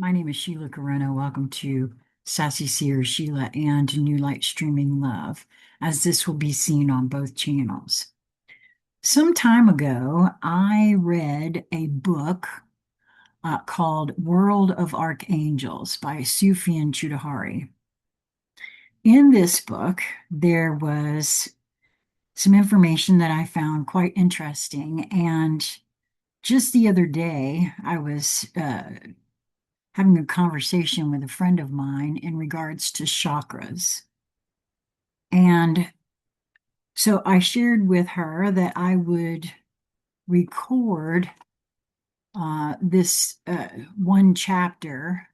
My name is Sheila Corona. Welcome to Sassy Seer Sheila and New Light Streaming Love, as this will be seen on both channels. Some time ago, I read a book called World of Archangels by Sufian Chaudhary. In this book, there was some information that I found quite interesting. And just the other day, I was having a conversation with a friend of mine in regards to chakras. And so I shared with her that I would record this one chapter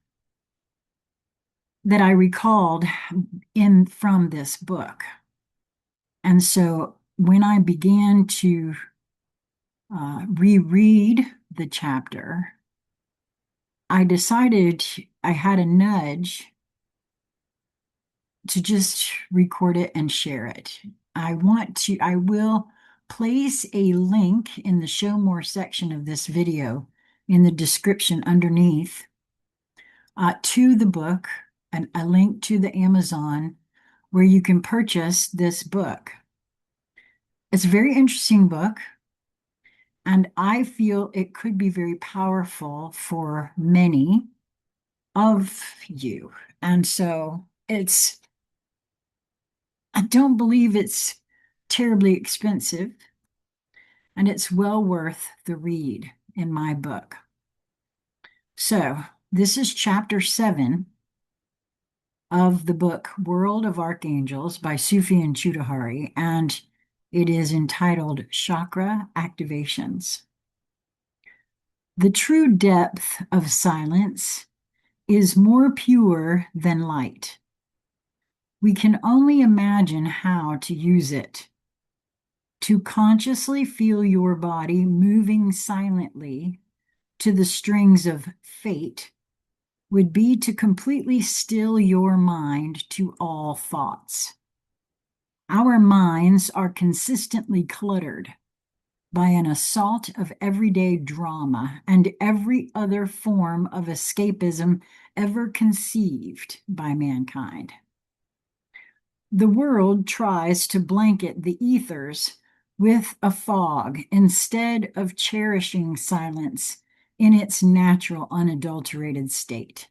that I recalled in from this book. And so when I began to reread the chapter, I decided I had a nudge to just record it and share it. I will place a link in the show more section of this video in the description underneath to the book and a link to the Amazon where you can purchase this book. It's a very interesting book, and I feel it could be very powerful for many of you. And so I don't believe it's terribly expensive, and it's well worth the read in my book. So, this is chapter 7 of the book World of Archangels by Sufian Chaudhary, and it is entitled Chakra Activations. The true depth of silence is more pure than light. We can only imagine how to use it. To consciously feel your body moving silently to the strings of fate would be to completely still your mind to all thoughts. Our minds are consistently cluttered by an assault of everyday drama and every other form of escapism ever conceived by mankind. The world tries to blanket the ethers with a fog instead of cherishing silence in its natural, unadulterated state.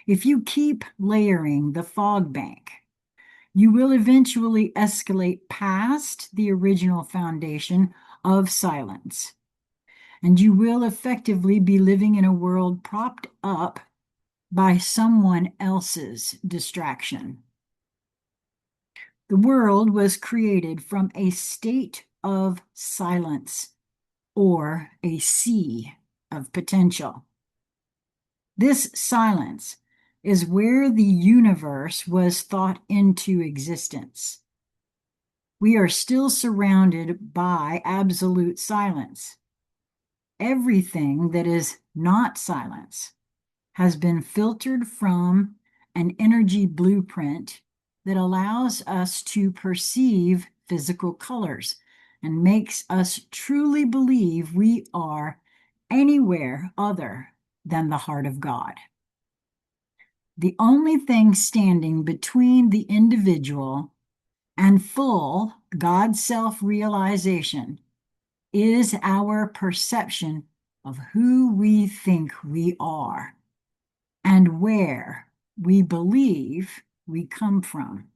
If you keep layering the fog bank, you will eventually escalate past the original foundation of silence, and you will effectively be living in a world propped up by someone else's distraction. The world was created from a state of silence or a sea of potential. This silence is where the universe was thought into existence. We are still surrounded by absolute silence. Everything that is not silence has been filtered from an energy blueprint that allows us to perceive physical colors and makes us truly believe we are anywhere other than the heart of God. The only thing standing between the individual and full God self-realization is our perception of who we think we are and where we believe we come from.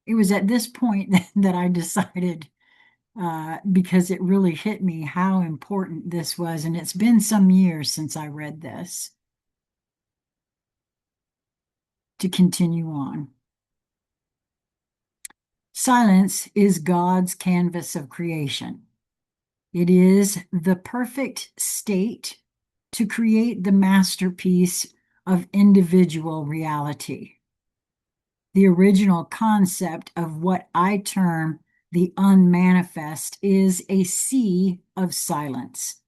It was at this point that I decided, because it really hit me how important this was, and it's been some years since I read this, to continue on. Silence is God's canvas of creation. It is the perfect state to create the masterpiece of individual reality. The original concept of what I term the unmanifest is a sea of silence.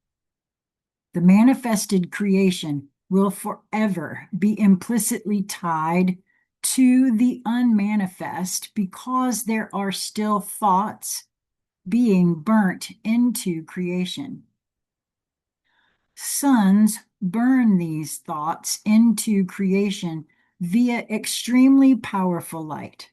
The manifested creation will forever be implicitly tied to the unmanifest because there are still thoughts being burnt into creation. Suns burn these thoughts into creation via extremely powerful light.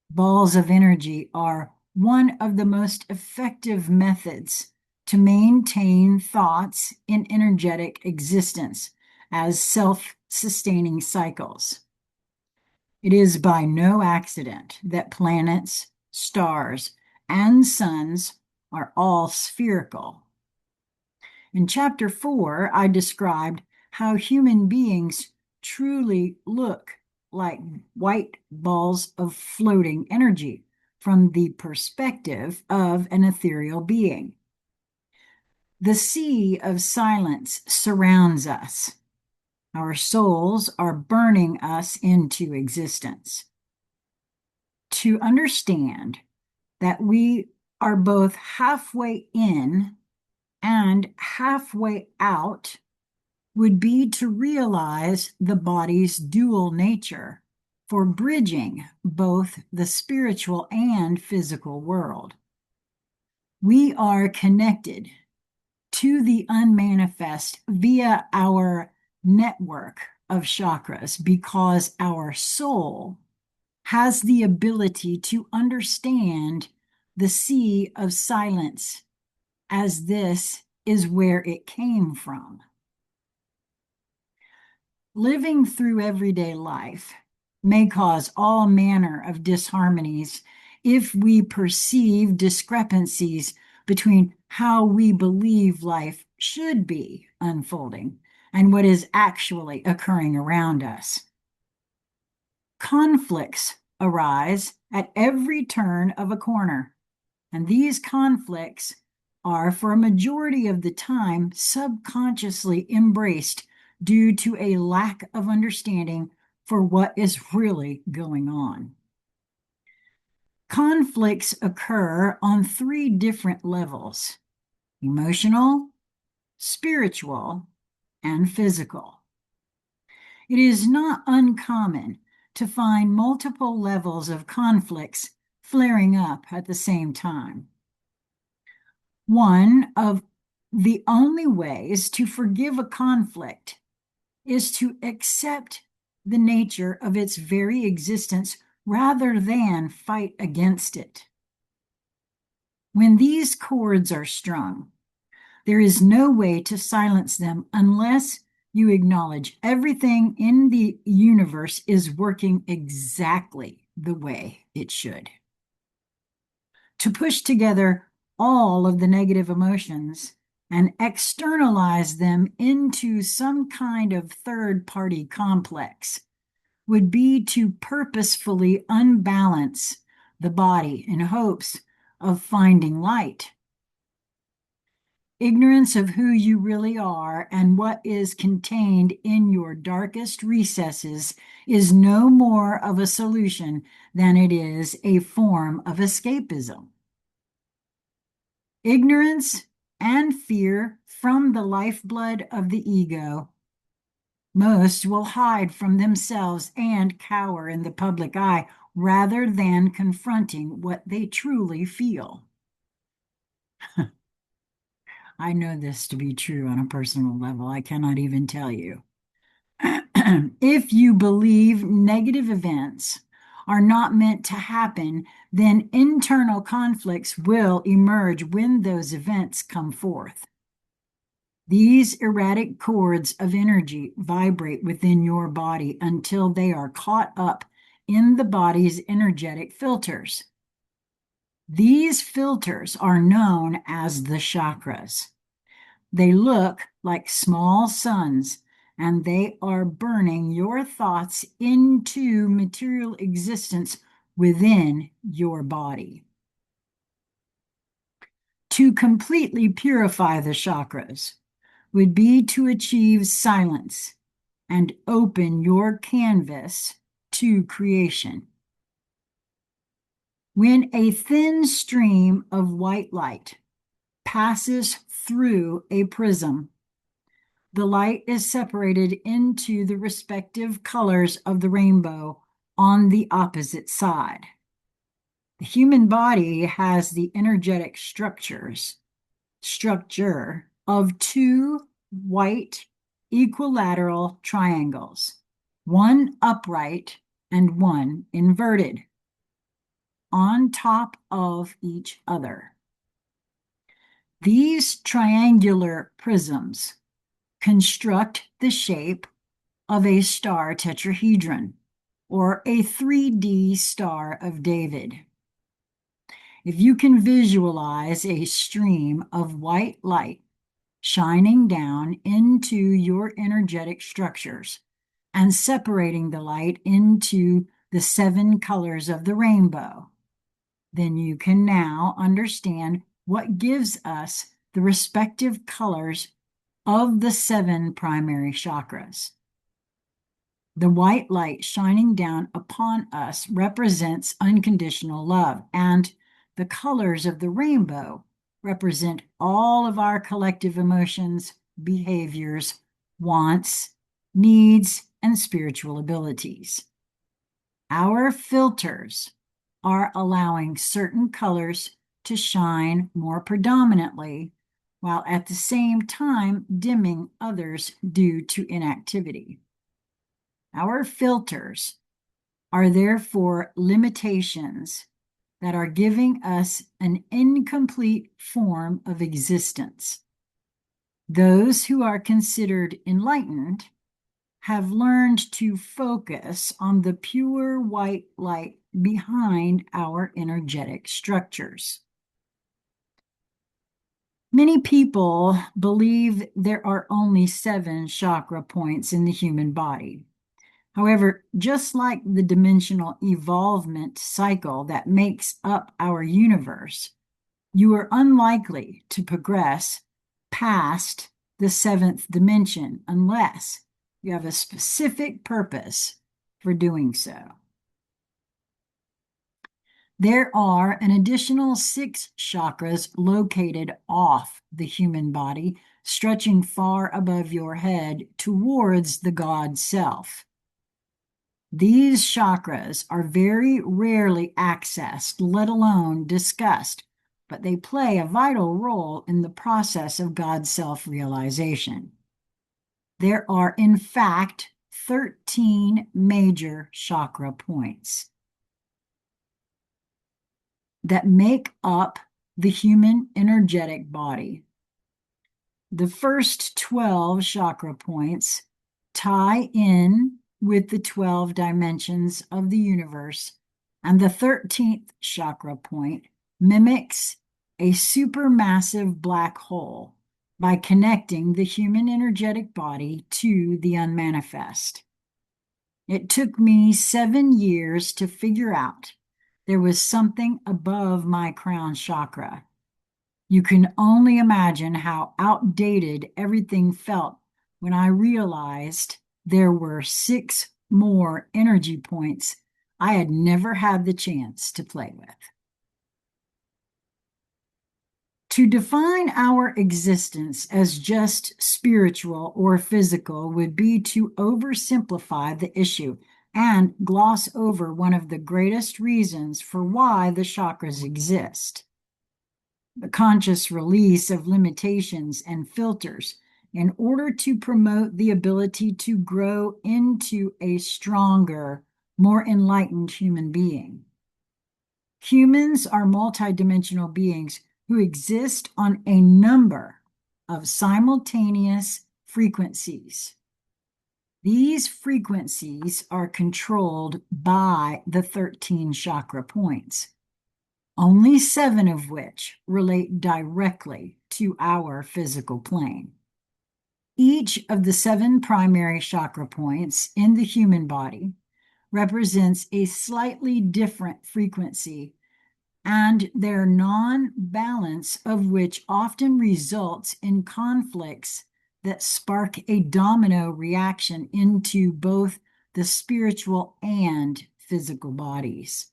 Balls of energy are one of the most effective methods to maintain thoughts in energetic existence as self-sustaining cycles. It is by no accident that planets, stars, and suns are all spherical. In chapter 4, I described how human beings truly look like white balls of floating energy from the perspective of an ethereal being. The sea of silence surrounds us. Our souls are burning us into existence. To understand that we are both halfway in and halfway out would be to realize the body's dual nature for bridging both the spiritual and physical world. We are connected to the unmanifest via our network of chakras because our soul has the ability to understand the sea of silence, as this is where it came from. Living through everyday life may cause all manner of disharmonies if we perceive discrepancies between how we believe life should be unfolding and what is actually occurring around us. Conflicts arise at every turn of a corner, and these conflicts are, for a majority of the time, subconsciously embraced due to a lack of understanding for what is really going on. Conflicts occur on 3 different levels: emotional, spiritual, and physical. It is not uncommon to find multiple levels of conflicts flaring up at the same time. One of the only ways to forgive a conflict is to accept the nature of its very existence rather than fight against it. When these chords are strung, there is no way to silence them unless you acknowledge everything in the universe is working exactly the way it should. To push together all of the negative emotions and externalize them into some kind of third-party complex would be to purposefully unbalance the body in hopes of finding light. Ignorance of who you really are and what is contained in your darkest recesses is no more of a solution than it is a form of escapism. Ignorance and fear from the lifeblood of the ego. Most will hide from themselves and cower in the public eye rather than confronting what they truly feel. I know this to be true on a personal level. I cannot even tell you. If you believe negative events are not meant to happen, then internal conflicts will emerge when those events come forth. These erratic chords of energy vibrate within your body until they are caught up in the body's energetic filters. These filters are known as the chakras. They look like small suns, and they are burning your thoughts into material existence within your body. To completely purify the chakras would be to achieve silence and open your canvas to creation. When a thin stream of white light passes through a prism, the light is separated into the respective colors of the rainbow on the opposite side. The human body has the energetic structure of 2 white equilateral triangles, one upright and one inverted, on top of each other. These triangular prisms construct the shape of a star tetrahedron, or a 3D Star of David. If you can visualize a stream of white light shining down into your energetic structures and separating the light into the 7 colors of the rainbow, then you can now understand what gives us the respective colors of the 7 primary chakras. The white light shining down upon us represents unconditional love, and the colors of the rainbow represent all of our collective emotions, behaviors, wants, needs, and spiritual abilities. Our filters are allowing certain colors to shine more predominantly, while at the same time dimming others due to inactivity. Our filters are therefore limitations that are giving us an incomplete form of existence. Those who are considered enlightened have learned to focus on the pure white light behind our energetic structures. Many people believe there are only 7 chakra points in the human body. However, just like the dimensional evolvement cycle that makes up our universe, you are unlikely to progress past the 7th dimension unless you have a specific purpose for doing so. There are an additional 6 chakras located off the human body, stretching far above your head towards the God self. These chakras are very rarely accessed, let alone discussed, but they play a vital role in the process of God's self-realization. There are, in fact, 13 major chakra points that make up the human energetic body. The first 12 chakra points tie in with the 12 dimensions of the universe, and the 13th chakra point mimics a supermassive black hole by connecting the human energetic body to the unmanifest. It took me 7 years to figure out there was something above my crown chakra. You can only imagine how outdated everything felt when I realized there were 6 more energy points I had never had the chance to play with. To define our existence as just spiritual or physical would be to oversimplify the issue and gloss over one of the greatest reasons for why the chakras exist: the conscious release of limitations and filters in order to promote the ability to grow into a stronger, more enlightened human being. Humans are multidimensional beings who exist on a number of simultaneous frequencies. These frequencies are controlled by the 13 chakra points, only 7 of which relate directly to our physical plane. Each of the 7 primary chakra points in the human body represents a slightly different frequency, and their non-balance of which often results in conflicts that spark a domino reaction into both the spiritual and physical bodies.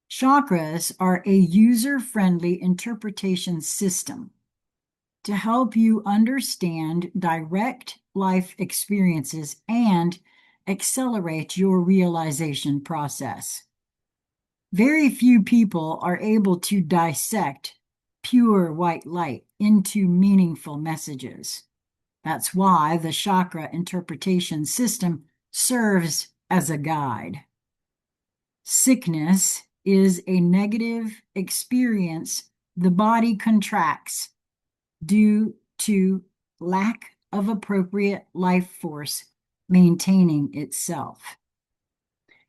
Chakras are a user-friendly interpretation system to help you understand direct life experiences and accelerate your realization process. Very few people are able to dissect pure white light into meaningful messages. That's why the chakra interpretation system serves as a guide. Sickness is a negative experience the body contracts due to lack of appropriate life force maintaining itself.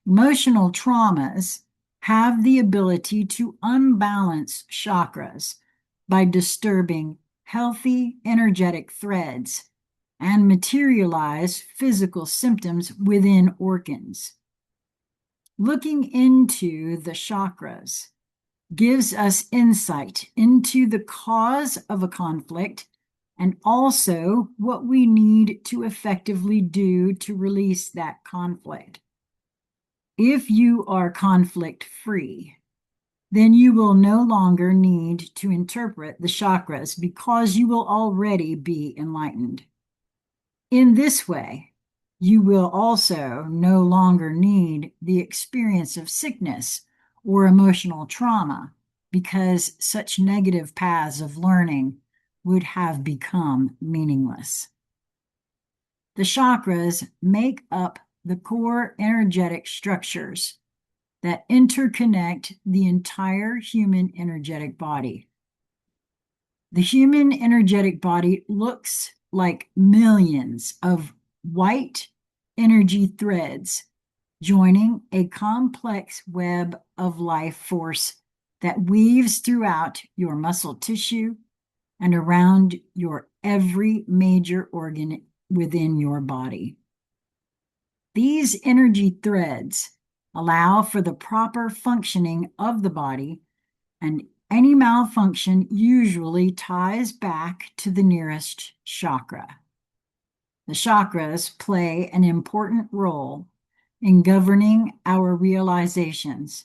Emotional traumas have the ability to unbalance chakras by disturbing healthy energetic threads and materialize physical symptoms within organs. Looking into the chakras gives us insight into the cause of a conflict and also what we need to effectively do to release that conflict. If you are conflict-free, then you will no longer need to interpret the chakras because you will already be enlightened. In this way, you will also no longer need the experience of sickness or emotional trauma because such negative paths of learning would have become meaningless. The chakras make up the core energetic structures that interconnect the entire human energetic body. The human energetic body looks like millions of white energy threads joining a complex web of life force that weaves throughout your muscle tissue and around your every major organ within your body. These energy threads allow for the proper functioning of the body, and any malfunction usually ties back to the nearest chakra. The chakras play an important role in governing our realizations,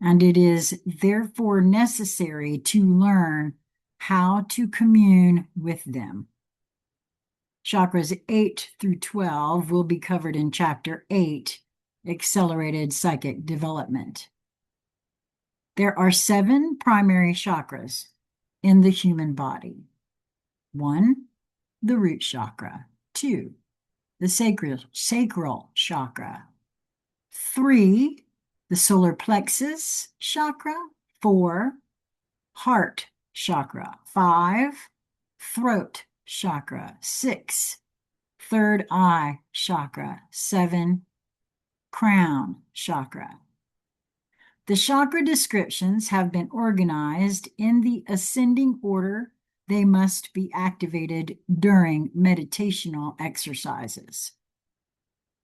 and it is therefore necessary to learn how to commune with them. Chakras 8 through 12 will be covered in Chapter 8, Accelerated Psychic Development. There are 7 primary chakras in the human body. 1, the root chakra. 2, the sacral chakra. 3, the solar plexus chakra. 4, heart chakra. 5, throat chakra. 6, third eye chakra. 7, crown chakra. The chakra descriptions have been organized in the ascending order they must be activated during meditational exercises.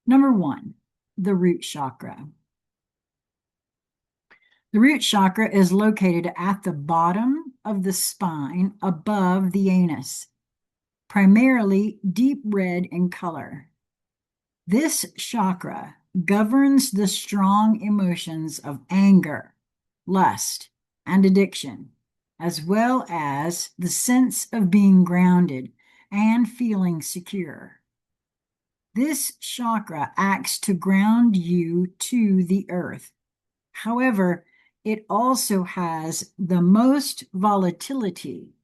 Number 1, the root chakra. The root chakra is located at the bottom of the spine above the anus, primarily deep red in color. This chakra governs the strong emotions of anger, lust, and addiction, as well as the sense of being grounded and feeling secure. This chakra acts to ground you to the earth. However, it also has the most volatility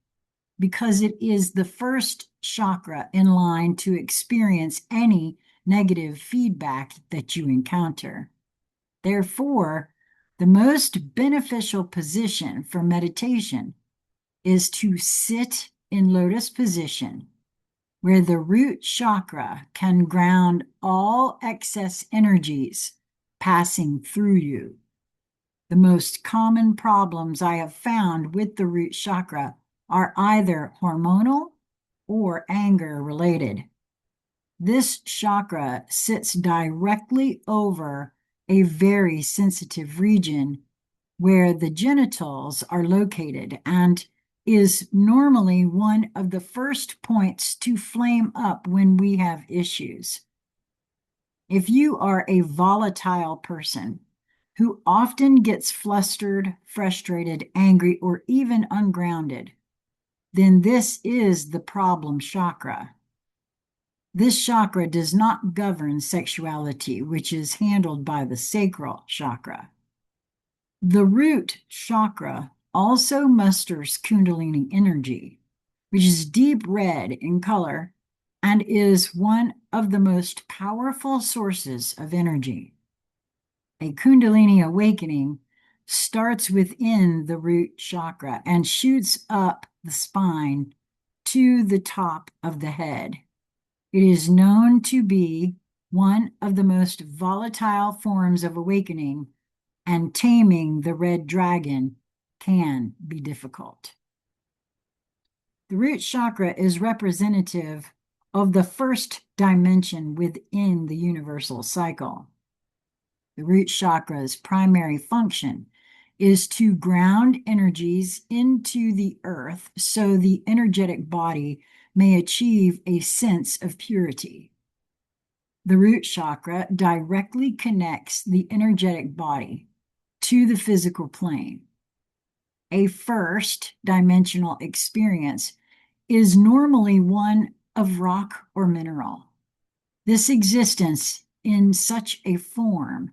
because it is the first chakra in line to experience any negative feedback that you encounter. Therefore, the most beneficial position for meditation is to sit in lotus position, where the root chakra can ground all excess energies passing through you. The most common problems I have found with the root chakra are either hormonal or anger related. This chakra sits directly over a very sensitive region where the genitals are located and is normally one of the first points to flame up when we have issues. If you are a volatile person who often gets flustered, frustrated, angry, or even ungrounded, then this is the problem chakra. This chakra does not govern sexuality, which is handled by the sacral chakra. The root chakra also musters Kundalini energy, which is deep red in color and is one of the most powerful sources of energy. A Kundalini awakening starts within the root chakra and shoots up the spine to the top of the head. It is known to be one of the most volatile forms of awakening, and taming the red dragon can be difficult. The root chakra is representative of the first dimension within the universal cycle. The root chakra's primary function is to ground energies into the earth so the energetic body may achieve a sense of purity. The root chakra directly connects the energetic body to the physical plane. A first dimensional experience is normally one of rock or mineral. This existence in such a form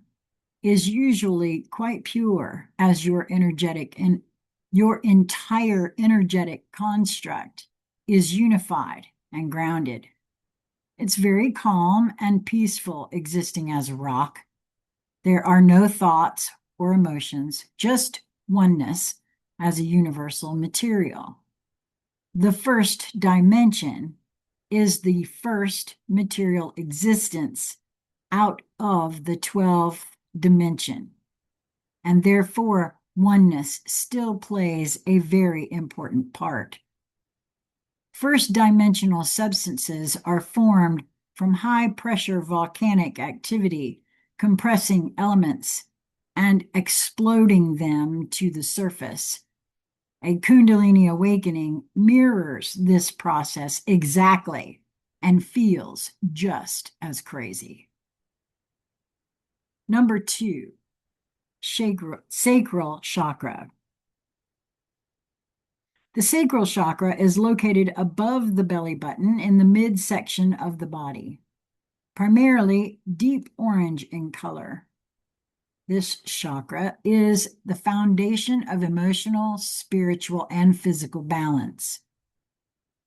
is usually quite pure, as your energetic and your entire energetic construct is unified and grounded. It's very calm and peaceful existing as a rock. There are no thoughts or emotions, just oneness as a universal material. The first dimension is the first material existence out of the 12th dimension, and therefore oneness still plays a very important part. First dimensional substances are formed from high pressure volcanic activity, compressing elements and exploding them to the surface. A Kundalini awakening mirrors this process exactly and feels just as crazy. Number 2, sacral chakra. The sacral chakra is located above the belly button in the midsection of the body, primarily deep orange in color. This chakra is the foundation of emotional, spiritual, and physical balance.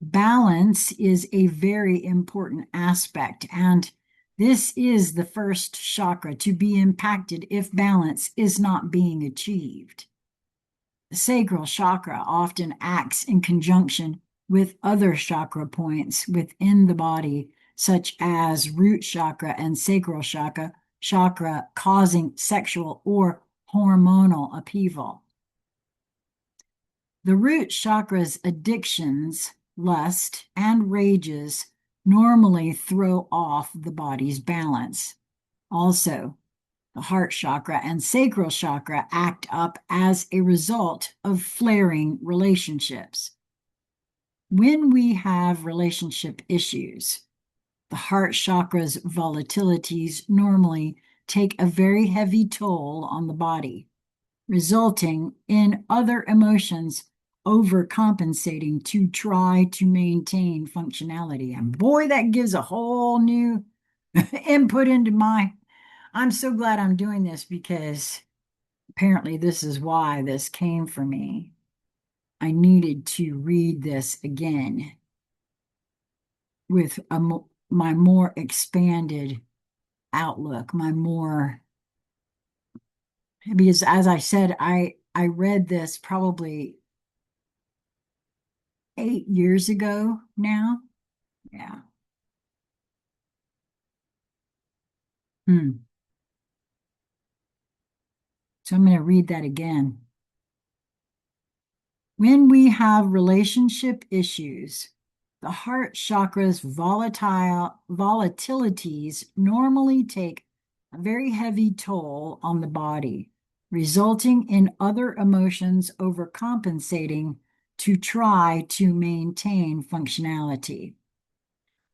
Balance is a very important aspect, and this is the first chakra to be impacted if balance is not being achieved. The sacral chakra often acts in conjunction with other chakra points within the body, such as root chakra and sacral chakra, causing sexual or hormonal upheaval. The root chakra's addictions, lust, and rages normally throw off the body's balance. Also, the heart chakra and sacral chakra act up as a result of flaring relationships. When we have relationship issues, the heart chakra's volatilities normally take a very heavy toll on the body, resulting in other emotions overcompensating to try to maintain functionality. And boy, that gives a whole new input into I'm so glad I'm doing this, because apparently this is why this came for me. I needed to read this again with my more expanded outlook, because as I said, I read this probably 8 years ago now. Yeah. So I'm going to read that again. When we have relationship issues, the heart chakra's volatilities normally take a very heavy toll on the body, resulting in other emotions overcompensating to try to maintain functionality.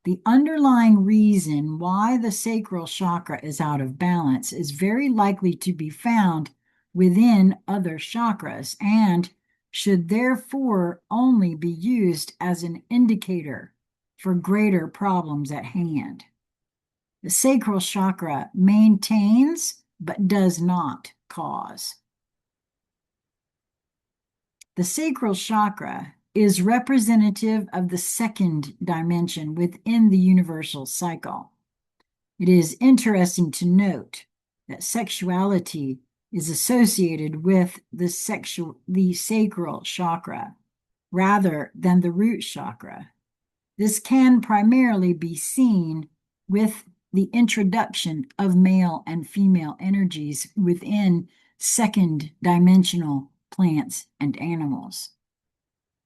The underlying reason why the sacral chakra is out of balance is very likely to be found within other chakras and should therefore only be used as an indicator for greater problems at hand. The sacral chakra maintains but does not cause. The sacral chakra is representative of the second dimension within the universal cycle. It is interesting to note that sexuality is associated with the sacral chakra rather than the root chakra. This can primarily be seen with the introduction of male and female energies within second dimensional plants and animals.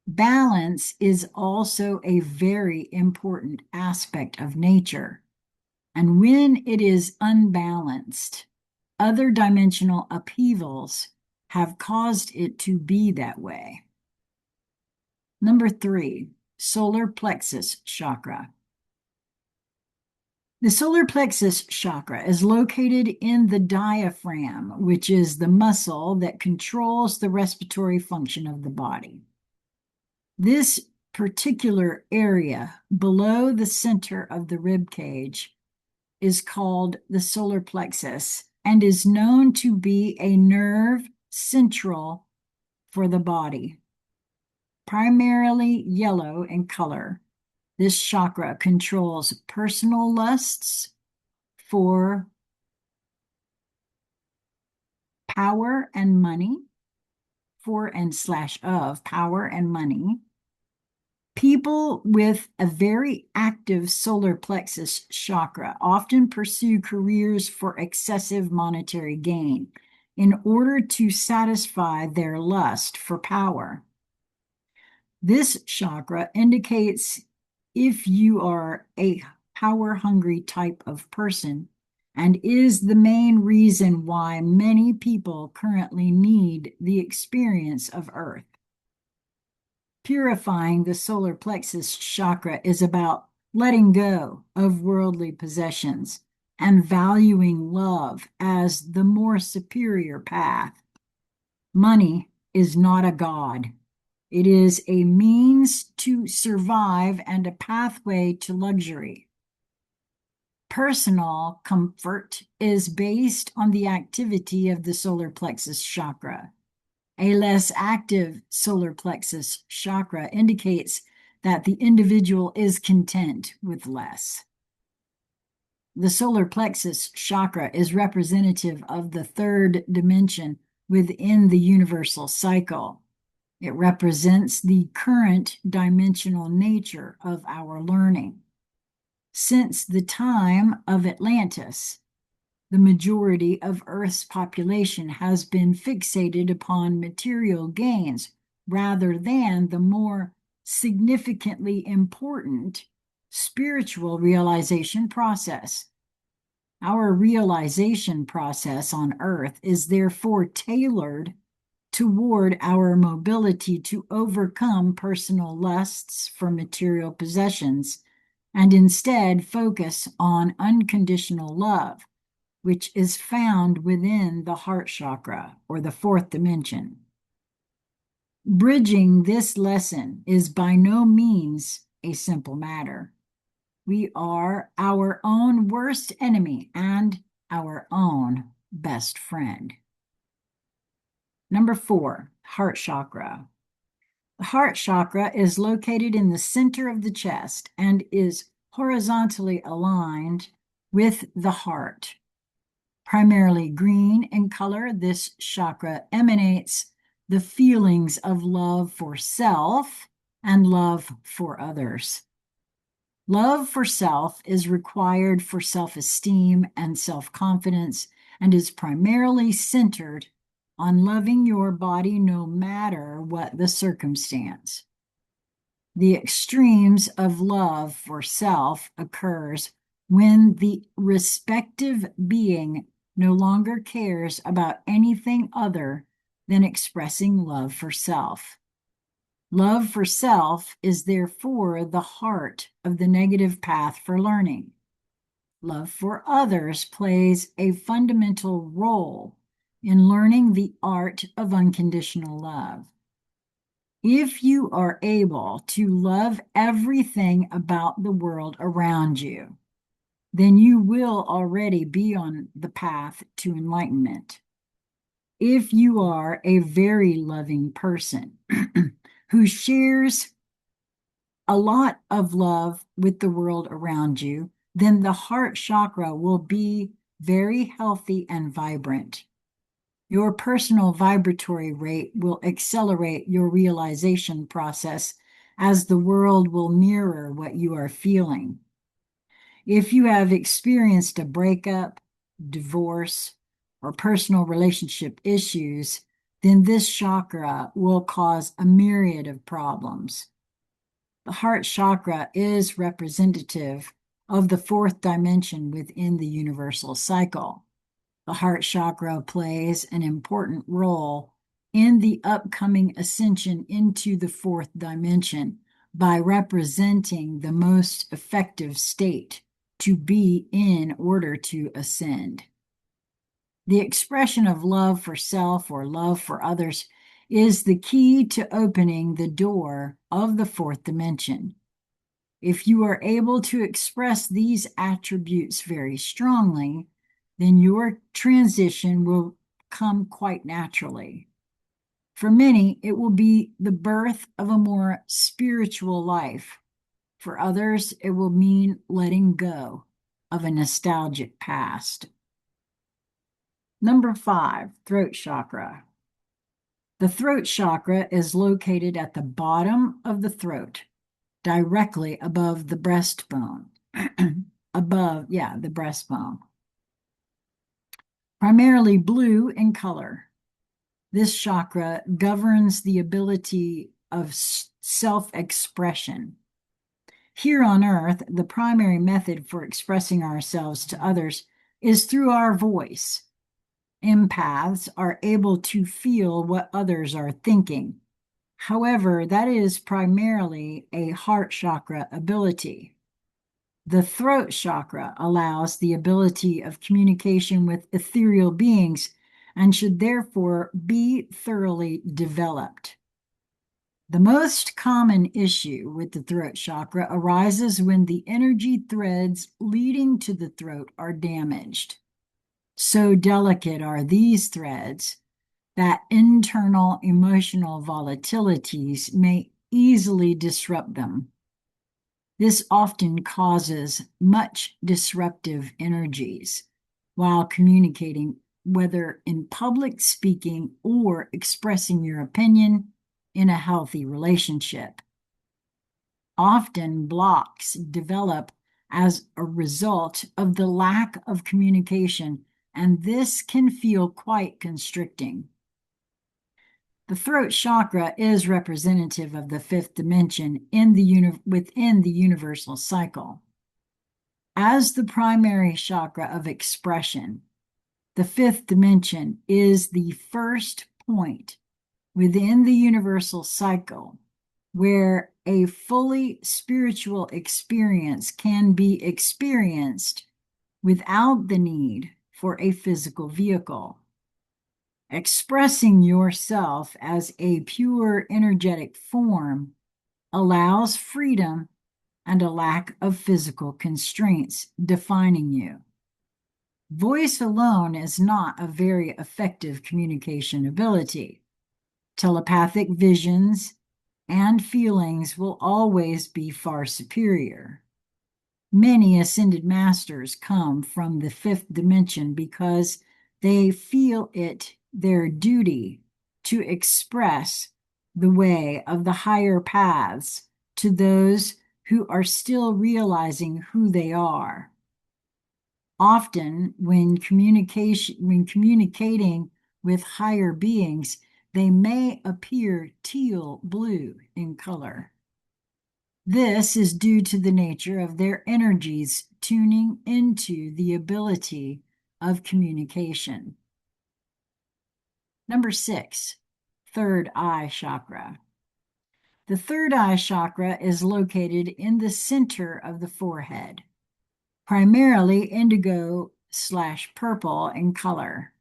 Balance is also a very important aspect of nature, and when it is unbalanced, other dimensional upheavals have caused it to be that way. Number 3, solar plexus chakra. The solar plexus chakra is located in the diaphragm, which is the muscle that controls the respiratory function of the body. This particular area below the center of the rib cage is called the solar plexus and is known to be a nerve central for the body. Primarily yellow in color, this chakra controls personal lusts for power and money, of power and money. People with a very active solar plexus chakra often pursue careers for excessive monetary gain in order to satisfy their lust for power. This chakra indicates if you are a power-hungry type of person and is the main reason why many people currently need the experience of Earth. Purifying the solar plexus chakra is about letting go of worldly possessions and valuing love as the more superior path. Money is not a god. It is a means to survive and a pathway to luxury. Personal comfort is based on the activity of the solar plexus chakra. A less active solar plexus chakra indicates that the individual is content with less. The solar plexus chakra is representative of the third dimension within the universal cycle. It represents the current dimensional nature of our learning. Since the time of Atlantis, the majority of Earth's population has been fixated upon material gains rather than the more significantly important spiritual realization process. Our realization process on Earth is therefore tailored toward our mobility to overcome personal lusts for material possessions and instead focus on unconditional love, which is found within the heart chakra, or the fourth dimension. Bridging this lesson is by no means a simple matter. We are our own worst enemy and our own best friend. Number 4, heart chakra. The heart chakra is located in the center of the chest and is horizontally aligned with the heart. Primarily green in color, this chakra emanates the feelings of love for self and love for others. Love for self is required for self-esteem and self-confidence and is primarily centered on loving your body no matter what the circumstance. The extremes of love for self occurs when the respective being no longer cares about anything other than expressing love for self. Love for self is therefore the heart of the negative path for learning. Love for others plays a fundamental role in learning the art of unconditional love. If you are able to love everything about the world around you, then you will already be on the path to enlightenment. If you are a very loving person, who shares a lot of love with the world around you, then the heart chakra will be very healthy and vibrant. Your personal vibratory rate will accelerate your realization process as the world will mirror what you are feeling. If you have experienced a breakup, divorce, or personal relationship issues, then this chakra will cause a myriad of problems. The heart chakra is representative of the fourth dimension within the universal cycle. The heart chakra plays an important role in the upcoming ascension into the fourth dimension by representing the most effective state to be in order to ascend. The expression of love for self or love for others is the key to opening the door of the fourth dimension. If you are able to express these attributes very strongly, then your transition will come quite naturally. For many, it will be the birth of a more spiritual life. For others, it will mean letting go of a nostalgic past. Number 5, throat chakra. The throat chakra is located at the bottom of the throat, directly above the breastbone. The breastbone. Primarily blue in color. This chakra governs the ability of self-expression. Here on Earth, the primary method for expressing ourselves to others is through our voice. Empaths are able to feel what others are thinking. However, that is primarily a heart chakra ability. The throat chakra allows the ability of communication with ethereal beings and should therefore be thoroughly developed. The most common issue with the throat chakra arises when the energy threads leading to the throat are damaged. So delicate are these threads that internal emotional volatilities may easily disrupt them. This often causes much disruptive energies while communicating, whether in public speaking or expressing your opinion in a healthy relationship. Often blocks develop as a result of the lack of communication, and this can feel quite constricting. The throat chakra is representative of the fifth dimension within the universal cycle. As the primary chakra of expression, the fifth dimension is the first point within the universal cycle where a fully spiritual experience can be experienced without the need for a physical vehicle. Expressing yourself as a pure energetic form allows freedom and a lack of physical constraints defining you. Voice alone is not a very effective communication ability. Telepathic visions and feelings will always be far superior. Many ascended masters come from the fifth dimension because they feel it their duty to express the way of the higher paths to those who are still realizing who they are. Often, when communicating with higher beings, they may appear teal blue in color. This is due to the nature of their energies tuning into the ability of communication. Number 6, third eye chakra. The third eye chakra is located in the center of the forehead, primarily indigo/purple in color.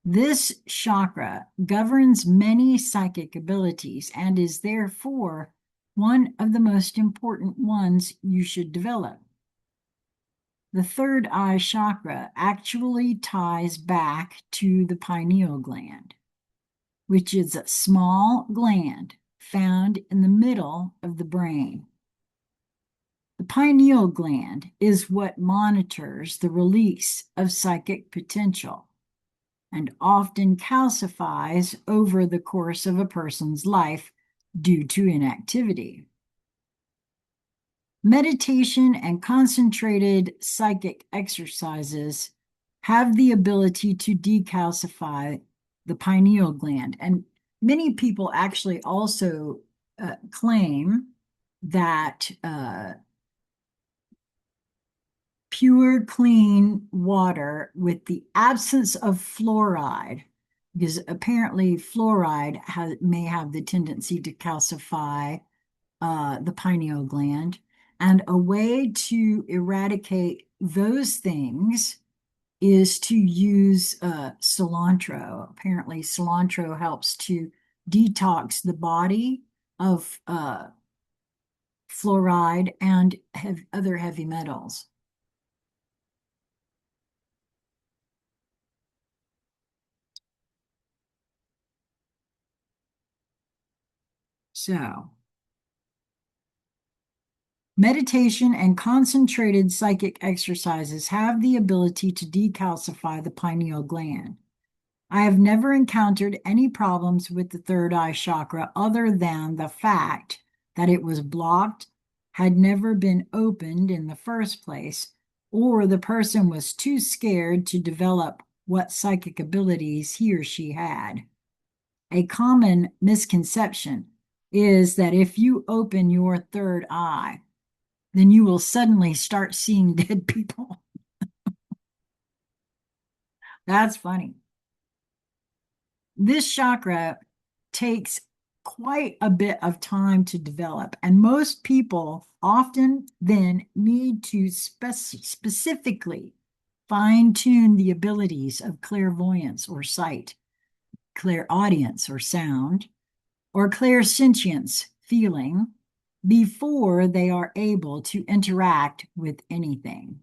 This chakra governs many psychic abilities and is therefore one of the most important ones you should develop. The third eye chakra actually ties back to the pineal gland, which is a small gland found in the middle of the brain. The pineal gland is what monitors the release of psychic potential and often calcifies over the course of a person's life due to inactivity. Meditation and concentrated psychic exercises have the ability to decalcify the pineal gland. And many people actually also claim that pure, clean water with the absence of fluoride, because apparently fluoride may have the tendency to calcify the pineal gland, and a way to eradicate those things is to use cilantro. Apparently, cilantro helps to detox the body of fluoride and other heavy metals. So, meditation and concentrated psychic exercises have the ability to decalcify the pineal gland. I have never encountered any problems with the third eye chakra other than the fact that it was blocked, had never been opened in the first place, or the person was too scared to develop what psychic abilities he or she had. A common misconception is that if you open your third eye, then you will suddenly start seeing dead people. That's funny. This chakra takes quite a bit of time to develop, and most people often then need to specifically fine-tune the abilities of clairvoyance or sight, clairaudience or sound, or clairsentience, feeling, before they are able to interact with anything.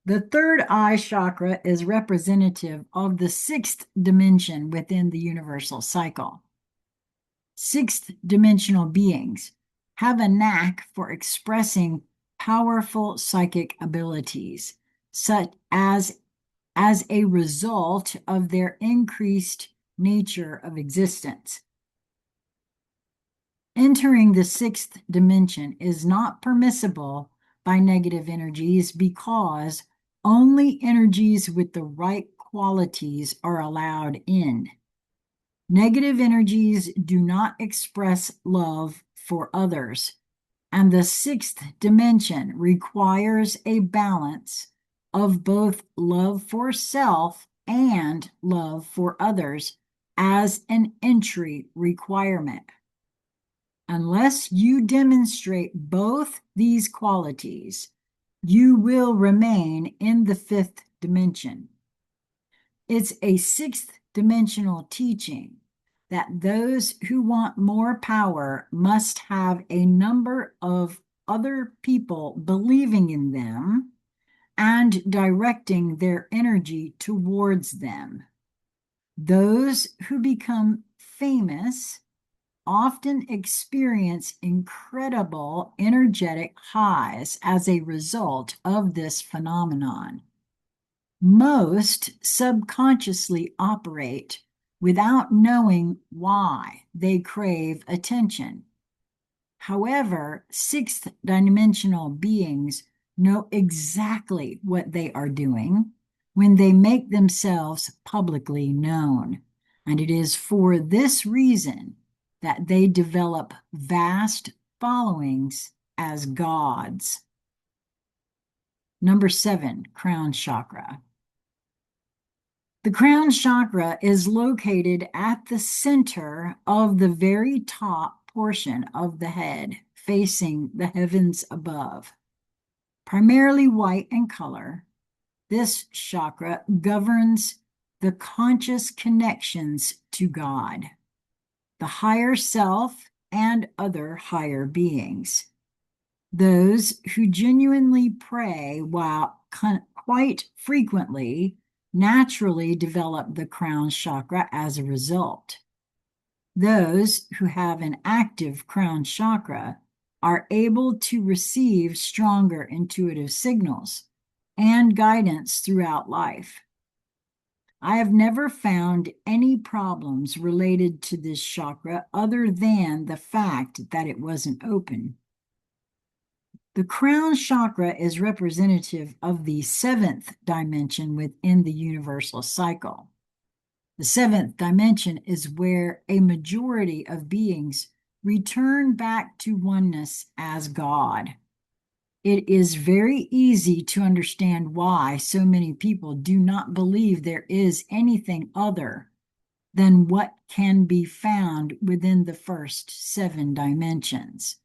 The third eye chakra is representative of the sixth dimension within the universal cycle. Sixth dimensional beings have a knack for expressing powerful psychic abilities, such as a result of their increased nature of existence. Entering the sixth dimension is not permissible by negative energies because only energies with the right qualities are allowed in. Negative energies do not express love for others, and the sixth dimension requires a balance of both love for self and love for others as an entry requirement. Unless you demonstrate both these qualities, you will remain in the fifth dimension. It's a sixth dimensional teaching that those who want more power must have a number of other people believing in them and directing their energy towards them. Those who become famous often experience incredible energetic highs as a result of this phenomenon. Most subconsciously operate without knowing why they crave attention. However, sixth dimensional beings know exactly what they are doing when they make themselves publicly known, and it is for this reason that they develop vast followings as gods. Number 7, crown chakra. The crown chakra is located at the center of the very top portion of the head, facing the heavens above. Primarily white in color, this chakra governs the conscious connections to God, the higher self, and other higher beings. Those who genuinely pray while quite frequently naturally develop the crown chakra as a result. Those who have an active crown chakra are able to receive stronger intuitive signals and guidance throughout life. I have never found any problems related to this chakra other than the fact that it wasn't open. The crown chakra is representative of the seventh dimension within the universal cycle. The seventh dimension is where a majority of beings return back to oneness as God. It is very easy to understand why so many people do not believe there is anything other than what can be found within the first seven dimensions.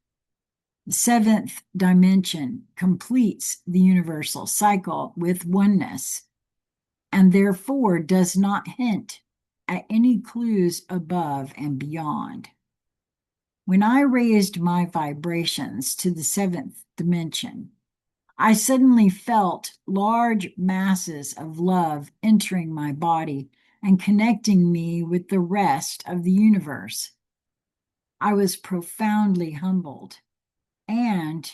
The seventh dimension completes the universal cycle with oneness, and therefore does not hint at any clues above and beyond. When I raised my vibrations to the seventh dimension, I suddenly felt large masses of love entering my body and connecting me with the rest of the universe. I was profoundly humbled, and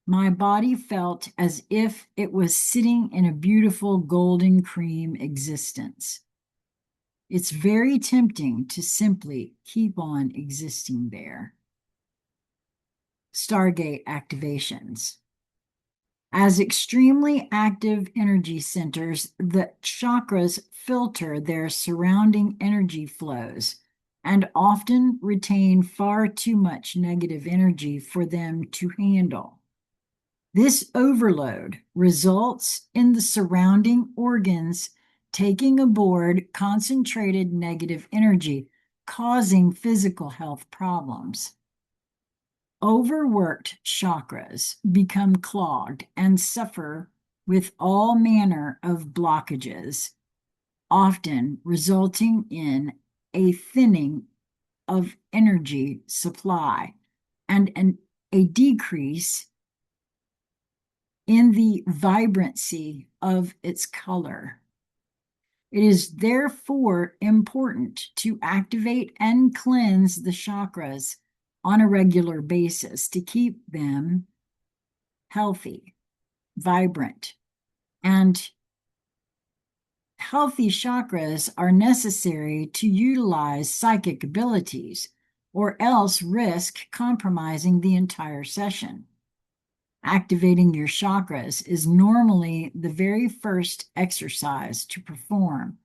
my body felt as if it was sitting in a beautiful golden cream existence. It's very tempting to simply keep on existing there. Stargate activations. As extremely active energy centers, the chakras filter their surrounding energy flows and often retain far too much negative energy for them to handle. This overload results in the surrounding organs taking aboard concentrated negative energy, causing physical health problems. Overworked chakras become clogged and suffer with all manner of blockages, often resulting in a thinning of energy supply and a decrease in the vibrancy of its color. It is therefore important to activate and cleanse the chakras on a regular basis to keep them healthy, vibrant, and healthy chakras are necessary to utilize psychic abilities or else risk compromising the entire session. Activating your chakras is normally the very first exercise to perform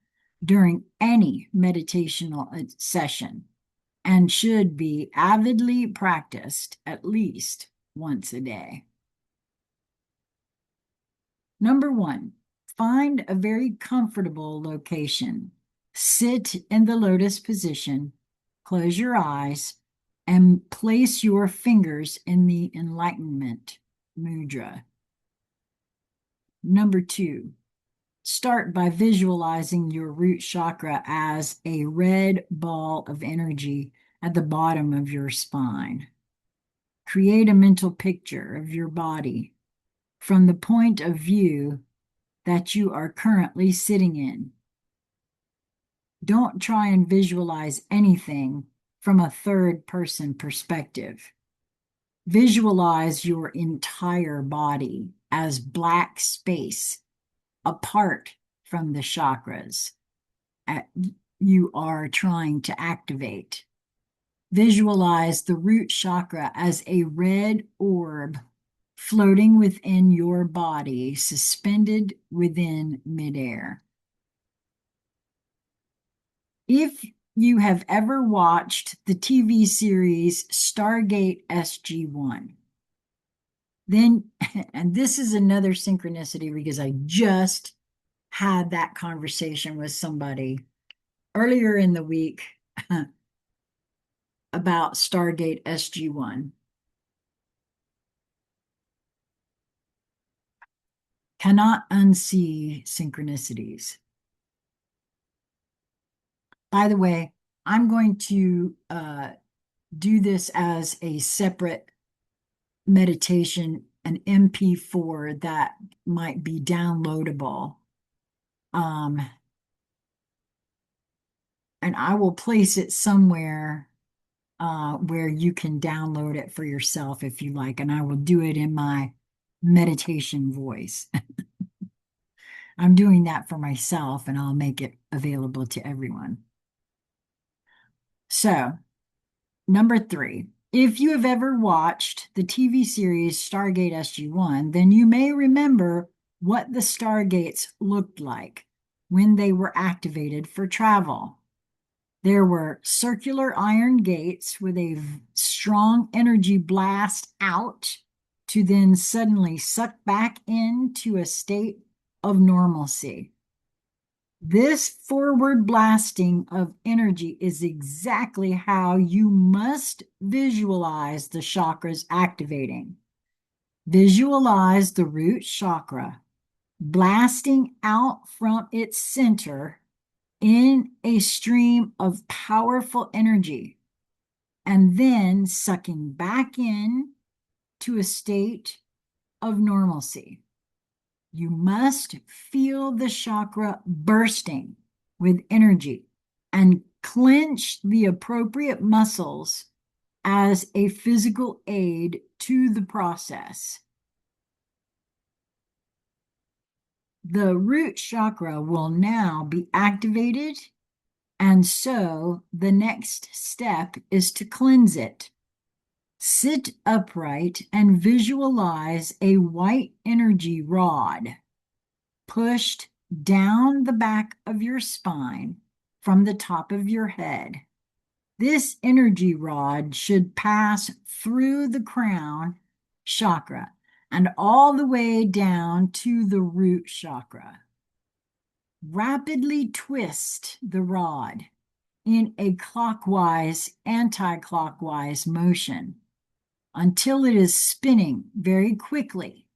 during any meditational session and should be avidly practiced at least once a day. Number 1, find a very comfortable location. Sit in the lotus position, close your eyes, and place your fingers in the enlightenment mudra. Number 2, start by visualizing your root chakra as a red ball of energy at the bottom of your spine. Create a mental picture of your body from the point of view that you are currently sitting in. Don't try and visualize anything from a third-person perspective. Visualize your entire body as black space apart from the chakras you are trying to activate. Visualize the root chakra as a red orb floating within your body, suspended within midair. If you have ever watched the TV series Stargate SG-1, then, and this is another synchronicity because I just had that conversation with somebody earlier in the week about Stargate SG-1. Cannot unsee synchronicities. By the way, I'm going to do this as a separate meditation, an MP4 that might be downloadable. and I will place it somewhere where you can download it for yourself if you like, and I will do it in my meditation voice. I'm doing that for myself, and I'll make it available to everyone. So, number 3, if you have ever watched the TV series Stargate SG-1, then you may remember what the stargates looked like when they were activated for travel. There were circular iron gates with a strong energy blast out to then suddenly suck back into a state of normalcy. This forward blasting of energy is exactly how you must visualize the chakras activating. Visualize the root chakra blasting out from its center in a stream of powerful energy and then sucking back in to a state of normalcy. You must feel the chakra bursting with energy and clench the appropriate muscles as a physical aid to the process. The root chakra will now be activated, and so the next step is to cleanse it. Sit upright and visualize a white energy rod pushed down the back of your spine from the top of your head. This energy rod should pass through the crown chakra and all the way down to the root chakra. Rapidly twist the rod in a clockwise, anti-clockwise motion until it is spinning very quickly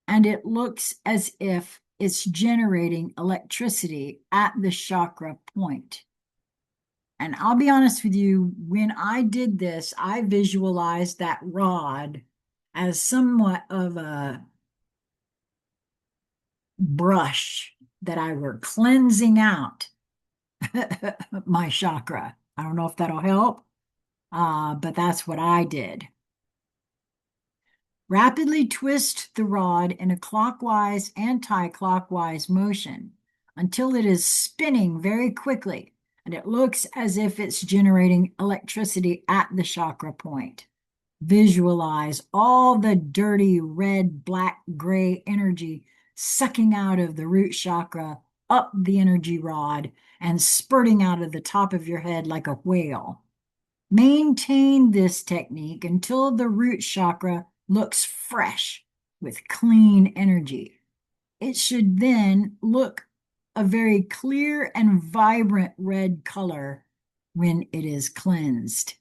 and it looks as if it's generating electricity at the chakra point. And I'll be honest with you, when I did this, I visualized that rod as somewhat of a brush that I were cleansing out my chakra. I don't know if that'll help, but that's what I did. Rapidly twist the rod in a clockwise, anti-clockwise motion until it is spinning very quickly and it looks as if it's generating electricity at the chakra point. Visualize all the dirty red, black, gray energy sucking out of the root chakra up the energy rod and spurting out of the top of your head like a whale. Maintain this technique until the root chakra looks fresh with clean energy. It should then look a very clear and vibrant red color when it is cleansed.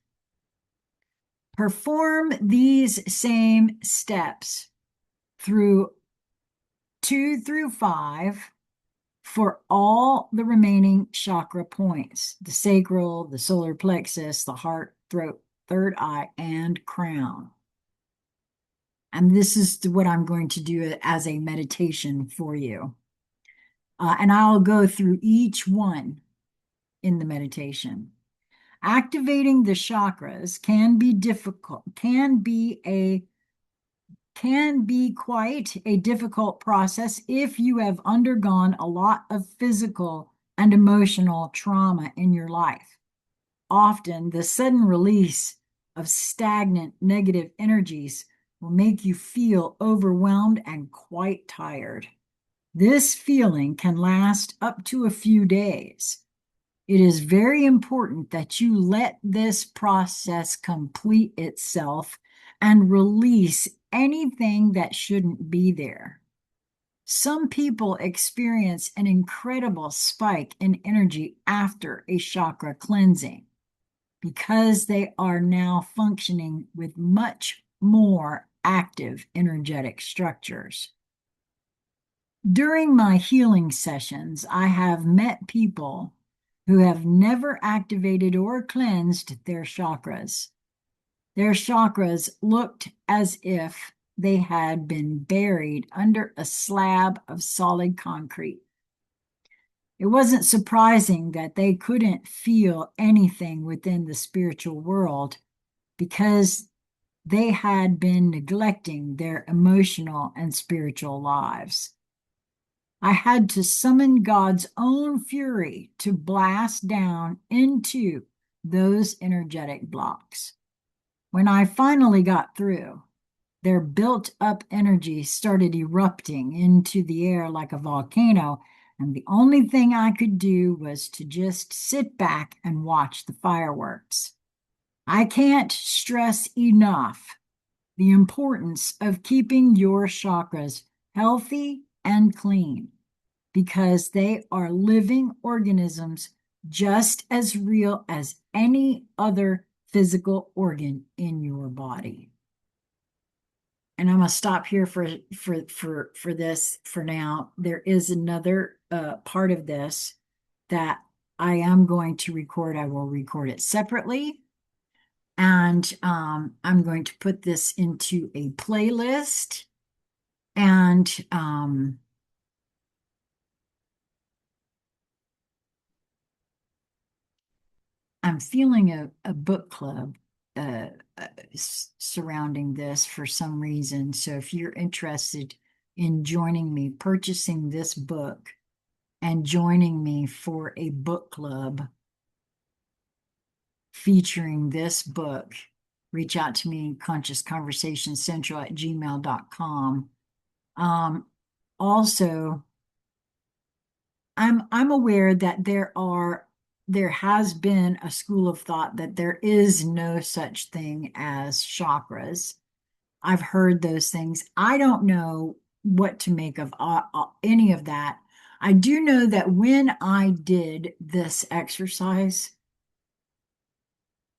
Perform these same steps through 2 through 5 for all the remaining chakra points: the sacral, the solar plexus, the heart, throat, third eye, and crown. And this is what I'm going to do as a meditation for you. And I'll go through each one in the meditation. Activating the chakras can be difficult, can be quite a difficult process if you have undergone a lot of physical and emotional trauma in your life. Often, the sudden release of stagnant negative energies will make you feel overwhelmed and quite tired. This feeling can last up to a few days. It is very important that you let this process complete itself and release anything that shouldn't be there. Some people experience an incredible spike in energy after a chakra cleansing because they are now functioning with much more active energetic structures. During my healing sessions, I have met people who have never activated or cleansed their chakras. Their chakras looked as if they had been buried under a slab of solid concrete. It wasn't surprising that they couldn't feel anything within the spiritual world because they had been neglecting their emotional and spiritual lives. I had to summon God's own fury to blast down into those energetic blocks. When I finally got through, their built up energy started erupting into the air like a volcano, and the only thing I could do was to just sit back and watch the fireworks. I can't stress enough the importance of keeping your chakras healthy and clean because they are living organisms just as real as any other physical organ in your body. And I'm going to stop here for this for now. There is another part of this that I am going to record. I will record it separately. And I'm going to put this into a playlist. And I'm feeling a book club surrounding this for some reason. So if you're interested in joining me, purchasing this book and joining me for a book club featuring this book, reach out to me, ConsciousConversationCentral@gmail.com. Also, I'm aware that there has been a school of thought that there is no such thing as chakras. I've heard those things. I don't know what to make of any of that. I do know that when I did this exercise,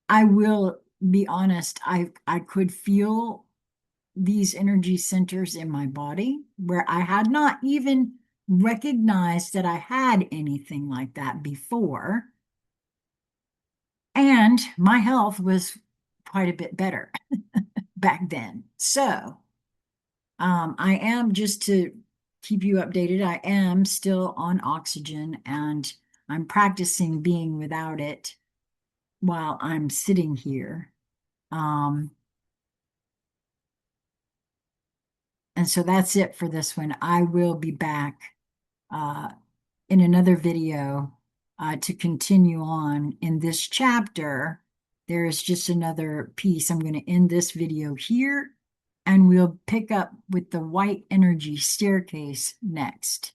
I will be honest, I could feel these energy centers in my body where I had not even recognized that I had anything like that before. And my health was quite a bit better back then. So I am, just to keep you updated, I am still on oxygen and I'm practicing being without it while I'm sitting here. And so that's it for this one. I will be back in another video to continue on in this chapter. There is just another piece. I'm going to end this video here, and we'll pick up with the white energy staircase next.